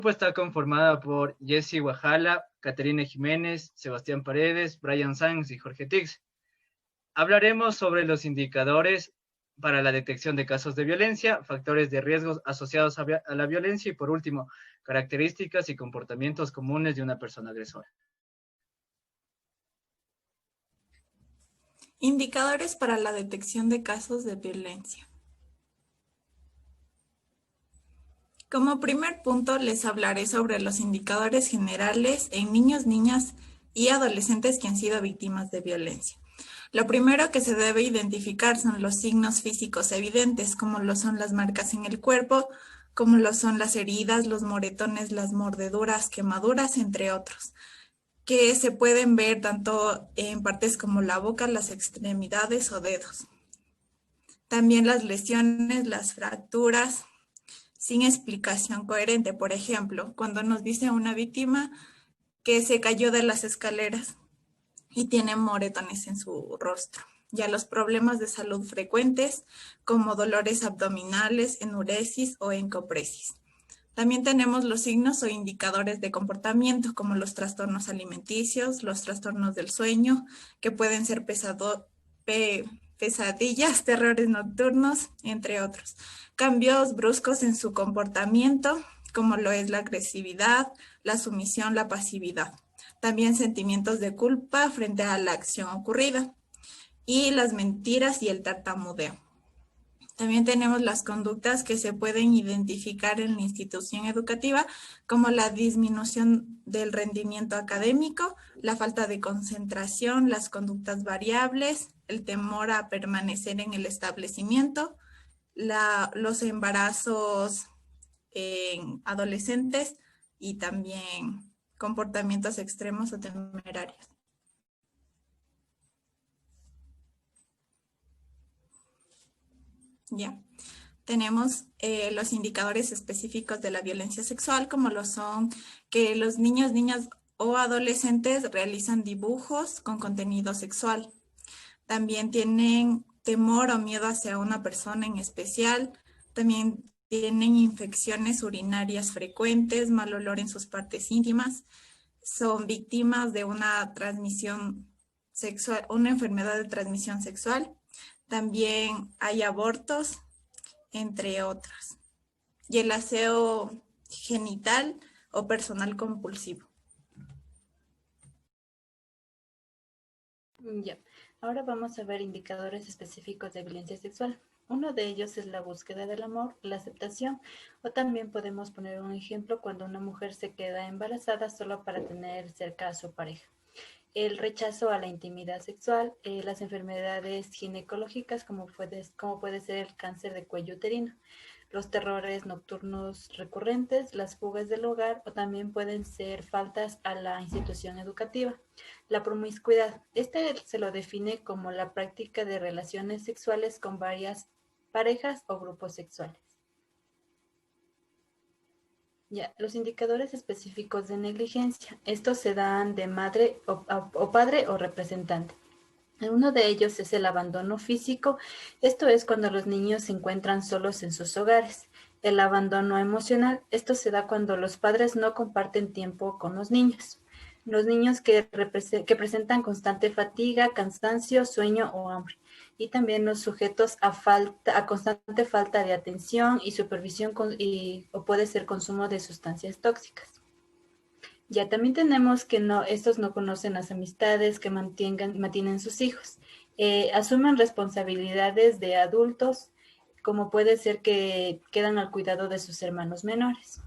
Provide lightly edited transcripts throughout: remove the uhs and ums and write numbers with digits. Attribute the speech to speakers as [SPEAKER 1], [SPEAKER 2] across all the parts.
[SPEAKER 1] grupo está conformada por Jessie Guajala, Caterina Jiménez, Sebastián Paredes, Brian Sanz y Jorge Tix. Hablaremos sobre los indicadores para la detección de casos de violencia, factores de riesgos asociados a la violencia y, por último, características y comportamientos comunes de una persona agresora.
[SPEAKER 2] Indicadores para la detección de casos de violencia. Como primer punto, les hablaré sobre los indicadores generales en niños, niñas y adolescentes que han sido víctimas de violencia. Lo primero que se debe identificar son los signos físicos evidentes, como lo son las marcas en el cuerpo, como lo son las heridas, los moretones, las mordeduras, quemaduras, entre otros, que se pueden ver tanto en partes como la boca, las extremidades o dedos. También las lesiones, las fracturas, sin explicación coherente. Por ejemplo, cuando nos dice una víctima que se cayó de las escaleras y tiene moretones en su rostro. Ya los problemas de salud frecuentes, como dolores abdominales, enuresis o encopresis. También tenemos los signos o indicadores de comportamiento, como los trastornos alimenticios, los trastornos del sueño, que pueden ser pesadillas, terrores nocturnos, entre otros. Cambios bruscos en su comportamiento, como lo es la agresividad, la sumisión, la pasividad. También sentimientos de culpa frente a la acción ocurrida. Y las mentiras y el tartamudeo. También tenemos las conductas que se pueden identificar en la institución educativa, como la disminución del rendimiento académico, la falta de concentración, las conductas variables, el temor a permanecer en el establecimiento, los embarazos en adolescentes y también comportamientos extremos o temerarios. Ya. Tenemos los indicadores específicos de la violencia sexual, como lo son que los niños, niñas o adolescentes realizan dibujos con contenido sexual. También tienen temor o miedo hacia una persona en especial. También tienen infecciones urinarias frecuentes, mal olor en sus partes íntimas. Son víctimas de una transmisión sexual, una enfermedad de transmisión sexual. También hay abortos, entre otras. Y el aseo genital o personal compulsivo.
[SPEAKER 3] Ya, ahora vamos a ver indicadores específicos de violencia sexual. Uno de ellos es la búsqueda del amor, la aceptación, o también podemos poner un ejemplo cuando una mujer se queda embarazada solo para tener cerca a su pareja. El rechazo a la intimidad sexual, las enfermedades ginecológicas como puede ser el cáncer de cuello uterino, los terrores nocturnos recurrentes, las fugas del hogar o también pueden ser faltas a la institución educativa. La promiscuidad, este se lo define como la práctica de relaciones sexuales con varias parejas o grupos sexuales. Ya, los indicadores específicos de negligencia. Estos se dan de madre o padre o representante. Uno de ellos es el abandono físico. Esto es cuando los niños se encuentran solos en sus hogares. El abandono emocional. Esto se da cuando los padres no comparten tiempo con los niños. Los niños que presentan constante fatiga, cansancio, sueño o hambre. Y también los sujetos a constante falta de atención y supervisión o puede ser consumo de sustancias tóxicas. Ya también tenemos que estos no conocen las amistades que mantienen sus hijos. Asumen responsabilidades de adultos, como puede ser que quedan al cuidado de sus hermanos menores.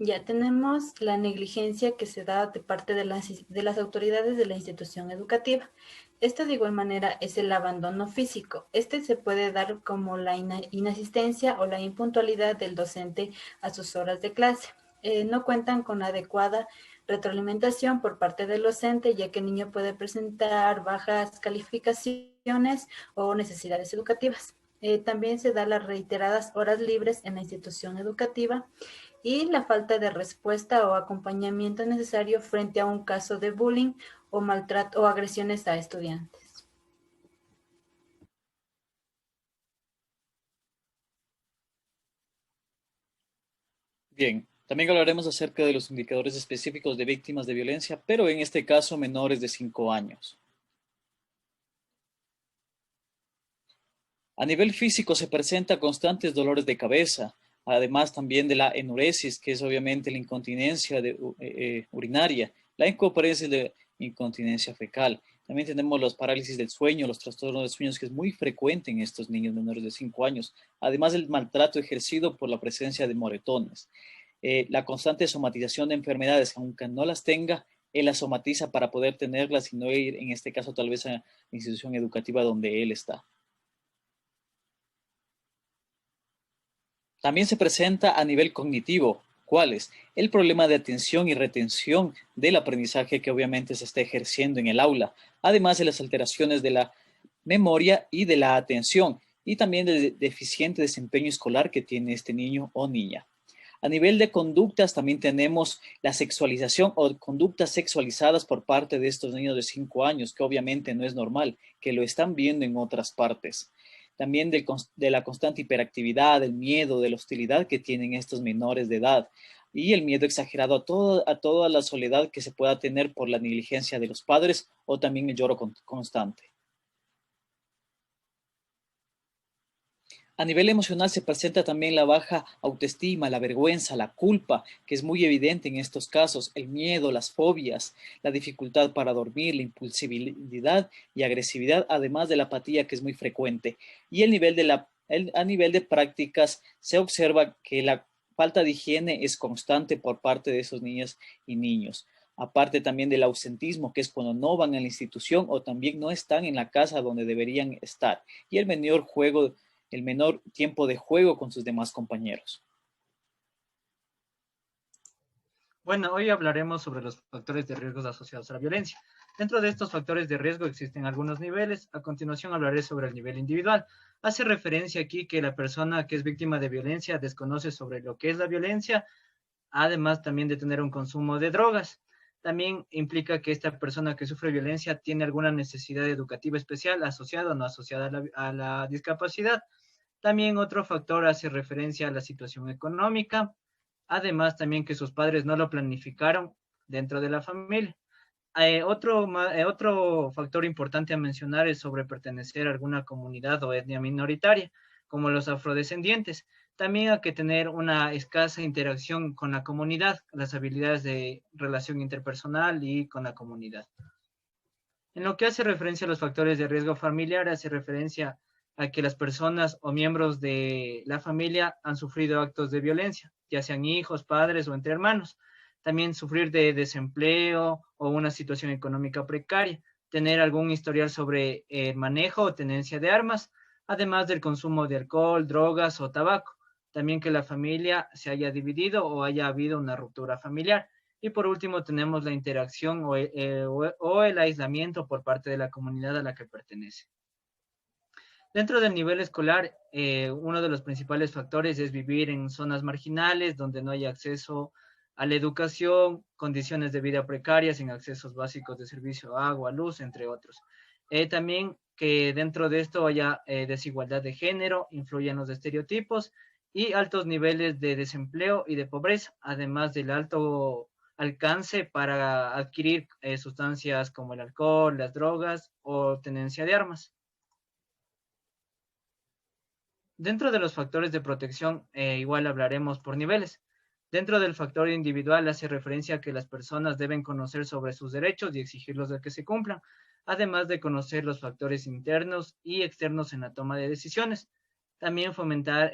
[SPEAKER 3] Ya tenemos la negligencia que se da de parte de las autoridades de la institución educativa. Esto de igual manera es el abandono físico. Este se puede dar como la inasistencia o la impuntualidad del docente a sus horas de clase. No cuentan con adecuada retroalimentación por parte del docente, ya que el niño puede presentar bajas calificaciones o necesidades educativas. También se da las reiteradas horas libres en la institución educativa y la falta de respuesta o acompañamiento necesario frente a un caso de bullying o maltrato o agresiones a estudiantes.
[SPEAKER 4] Bien, también hablaremos acerca de los indicadores específicos de víctimas de violencia, pero en este caso menores de 5 años. A nivel físico se presenta constantes dolores de cabeza, además también de la enuresis, que es obviamente la incontinencia urinaria, la incoherencia de incontinencia fecal. También tenemos los parálisis del sueño, los trastornos del sueño, que es muy frecuente en estos niños menores de 5 años, además del maltrato ejercido por la presencia de moretones. La constante somatización de enfermedades, aunque no las tenga, él las somatiza para poder tenerlas y no ir, en este caso, tal vez a la institución educativa donde él está. También se presenta a nivel cognitivo. ¿Cuáles? El problema de atención y retención del aprendizaje que obviamente se está ejerciendo en el aula, además de las alteraciones de la memoria y de la atención, y también del deficiente desempeño escolar que tiene este niño o niña. A nivel de conductas también tenemos la sexualización o conductas sexualizadas por parte de estos niños de 5 años, que obviamente no es normal, que lo están viendo en otras partes. También de la constante hiperactividad, del miedo, de la hostilidad que tienen estos menores de edad y el miedo exagerado a toda la soledad que se pueda tener por la negligencia de los padres o también el lloro constante. A nivel emocional se presenta también la baja autoestima, la vergüenza, la culpa, que es muy evidente en estos casos, el miedo, las fobias, la dificultad para dormir, la impulsividad y agresividad, además de la apatía, que es muy frecuente. Y a nivel de prácticas se observa que la falta de higiene es constante por parte de esos niñas y niños. Aparte también del ausentismo, que es cuando no van a la institución o también no están en la casa donde deberían estar. Y el menor tiempo de juego con sus demás compañeros.
[SPEAKER 1] Bueno, hoy hablaremos sobre los factores de riesgos asociados a la violencia. Dentro de estos factores de riesgo existen algunos niveles. A continuación hablaré sobre el nivel individual. Hace referencia aquí que la persona que es víctima de violencia desconoce sobre lo que es la violencia, además también de tener un consumo de drogas. También implica que esta persona que sufre violencia tiene alguna necesidad educativa especial asociada o no asociada a la discapacidad. También otro factor hace referencia a la situación económica, además también que sus padres no lo planificaron dentro de la familia. Otro factor importante a mencionar es sobre pertenecer a alguna comunidad o etnia minoritaria, como los afrodescendientes. También hay que tener una escasa interacción con la comunidad, las habilidades de relación interpersonal y con la comunidad. En lo que hace referencia a los factores de riesgo familiar, hace referencia a que las personas o miembros de la familia han sufrido actos de violencia, ya sean hijos, padres o entre hermanos. También sufrir de desempleo o una situación económica precaria, tener algún historial sobre manejo o tenencia de armas, además del consumo de alcohol, drogas o tabaco. También que la familia se haya dividido o haya habido una ruptura familiar. Y por último tenemos la interacción o el aislamiento por parte de la comunidad a la que pertenece. Dentro del nivel escolar, uno de los principales factores es vivir en zonas marginales donde no hay acceso a la educación, condiciones de vida precarias, sin accesos básicos de servicio, agua, luz, entre otros. También que dentro de esto haya desigualdad de género, influyen los estereotipos y altos niveles de desempleo y de pobreza, además del alto alcance para adquirir sustancias como el alcohol, las drogas o tenencia de armas. Dentro de los factores de protección, igual hablaremos por niveles. Dentro del factor individual hace referencia a que las personas deben conocer sobre sus derechos y exigirlos de que se cumplan, además de conocer los factores internos y externos en la toma de decisiones. También fomentar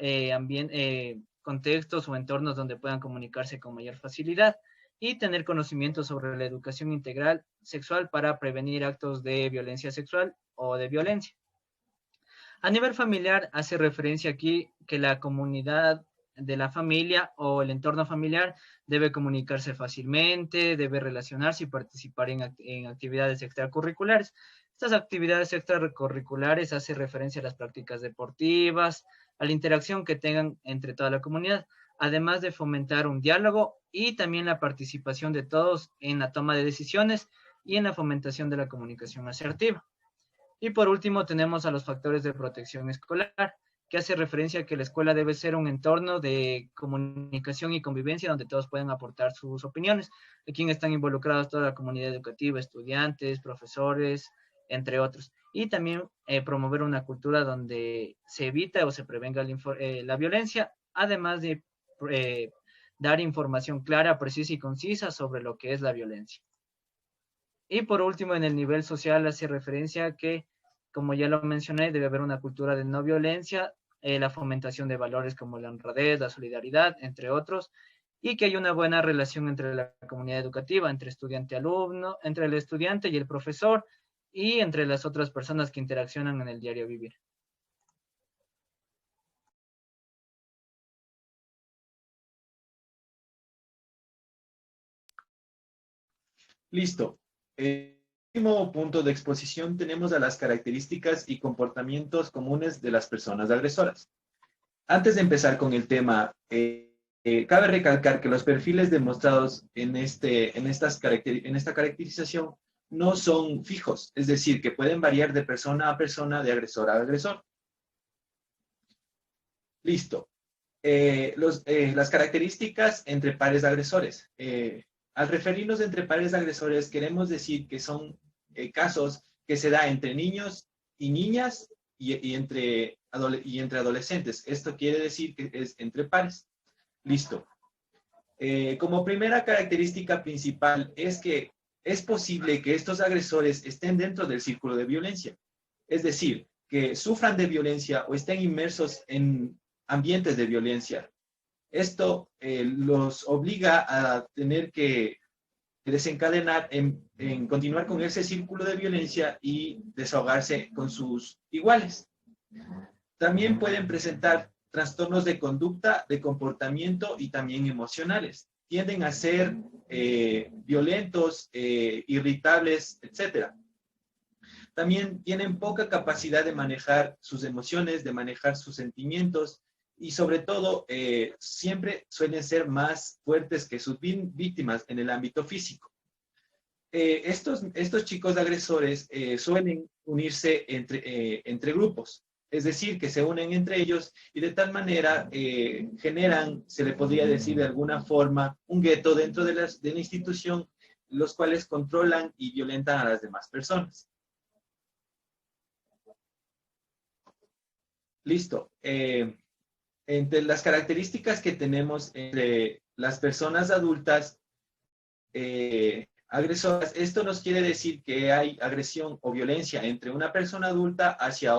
[SPEAKER 1] contextos o entornos donde puedan comunicarse con mayor facilidad y tener conocimiento sobre la educación integral sexual para prevenir actos de violencia sexual o de violencia. A nivel familiar, hace referencia aquí que la comunidad de la familia o el entorno familiar debe comunicarse fácilmente, debe relacionarse y participar en actividades extracurriculares. Estas actividades extracurriculares hace referencia a las prácticas deportivas, a la interacción que tengan entre toda la comunidad, además de fomentar un diálogo y también la participación de todos en la toma de decisiones y en la fomentación de la comunicación asertiva. Y por último tenemos a los factores de protección escolar, que hace referencia a que la escuela debe ser un entorno de comunicación y convivencia donde todos pueden aportar sus opiniones. Aquí están involucrados toda la comunidad educativa, estudiantes, profesores, entre otros. Y también promover una cultura donde se evita o se prevenga la violencia, además de dar información clara, precisa y concisa sobre lo que es la violencia. Y por último, en el nivel social hace referencia a que, como ya lo mencioné, debe haber una cultura de no violencia, la fomentación de valores como la honradez, la solidaridad, entre otros, y que hay una buena relación entre la comunidad educativa, entre estudiante-alumno, entre el estudiante y el profesor, y entre las otras personas que interaccionan en el diario vivir.
[SPEAKER 5] Listo. Último punto de exposición tenemos a las características y comportamientos comunes de las personas agresoras. Antes de empezar con el tema, cabe recalcar que los perfiles demostrados en esta caracterización no son fijos, es decir, que pueden variar de persona a persona, de agresor a agresor. Listo. Las características entre pares agresores. Al referirnos entre pares agresores, queremos decir que son casos que se da entre niños y niñas y entre adolescentes. Esto quiere decir que es entre pares. Listo. Como primera característica principal es que es posible que estos agresores estén dentro del círculo de violencia. Es decir, que sufran de violencia o estén inmersos en ambientes de violencia. Esto los obliga a tener que desencadenar en continuar con ese círculo de violencia y desahogarse con sus iguales. También pueden presentar trastornos de conducta, de comportamiento y también emocionales. Tienden a ser violentos, irritables, etc. También tienen poca capacidad de manejar sus emociones, de manejar sus sentimientos y sobre todo siempre suelen ser más fuertes que sus víctimas en el ámbito físico. Estos chicos agresores suelen unirse entre grupos, es decir, que se unen entre ellos y de tal manera generan, se le podría decir de alguna forma, un gueto dentro de la institución, los cuales controlan y violentan a las demás personas. Listo. Entre las características que tenemos entre las personas adultas agresoras, esto nos quiere decir que hay agresión o violencia entre una persona adulta hacia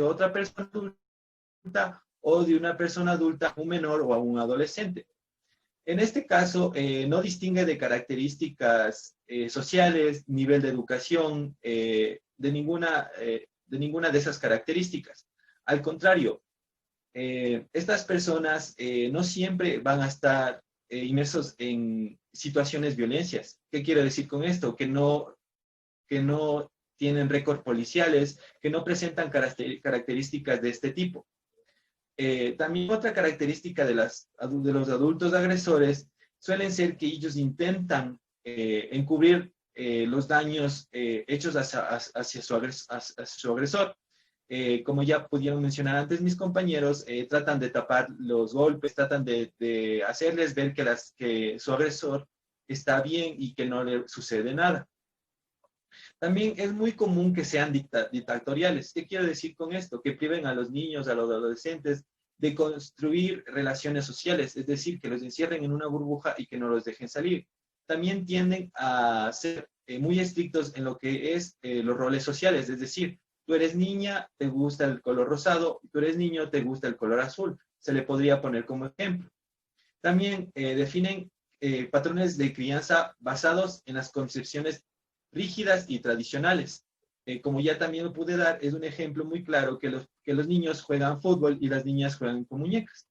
[SPEAKER 5] otra persona adulta o de una persona adulta a un menor o a un adolescente. En este caso, no distingue de características sociales, nivel de educación, de ninguna de esas características. Al contrario, estas personas no siempre van a estar inmersos en situaciones violencias. ¿Qué quiero decir con esto? Que no tienen récords policiales, que no presentan características de este tipo. También otra característica de los adultos agresores suelen ser que ellos intentan encubrir los daños hechos hacia su agresor. Como ya pudieron mencionar antes mis compañeros, tratan de tapar los golpes, tratan de hacerles ver que su agresor está bien y que no le sucede nada. También es muy común que sean dictatoriales. ¿Qué quiero decir con esto? Que priven a los niños, a los adolescentes de construir relaciones sociales, es decir, que los encierren en una burbuja y que no los dejen salir. También tienden a ser muy estrictos en lo que es los roles sociales, es decir, tú eres niña, te gusta el color rosado, tú eres niño, te gusta el color azul. Se le podría poner como ejemplo. También definen patrones de crianza basados en las concepciones rígidas y tradicionales. Como ya también lo pude dar, es un ejemplo muy claro que los niños juegan fútbol y las niñas juegan con muñecas.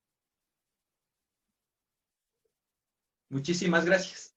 [SPEAKER 5] Muchísimas gracias.